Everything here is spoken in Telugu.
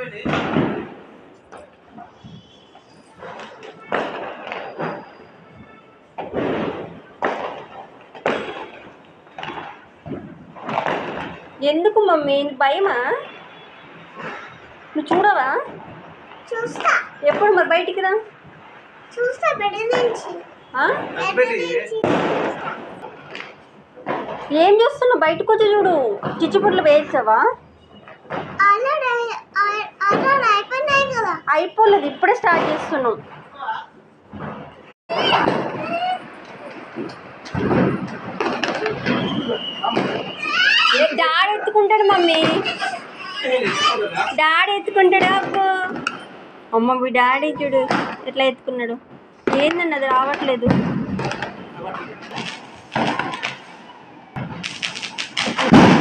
ఎందుకు మమ్మీ భయమా? నువ్వు చూడవా? చూస్తా. ఎప్పుడు మరి బయటికి రా. చూస్తా బెడ్ నుంచి. ఏం చేస్తున్నావు? బయటకు వచ్చి చూడు. చిచ్చుపుట్లు వేసావా? అయిపోయినాయి కదా. అయిపోలేదు, ఇప్పుడే స్టార్ట్ చేస్తున్నాం. డాడీ ఎత్తుకుంటాడు మమ్మీ, డాడీ ఎత్తుకుంటాడు. అబ్బో అమ్మ మీ డాడీ చూడు ఎట్లా ఎత్తుకున్నాడు. ఏందండి అది రావట్లేదు.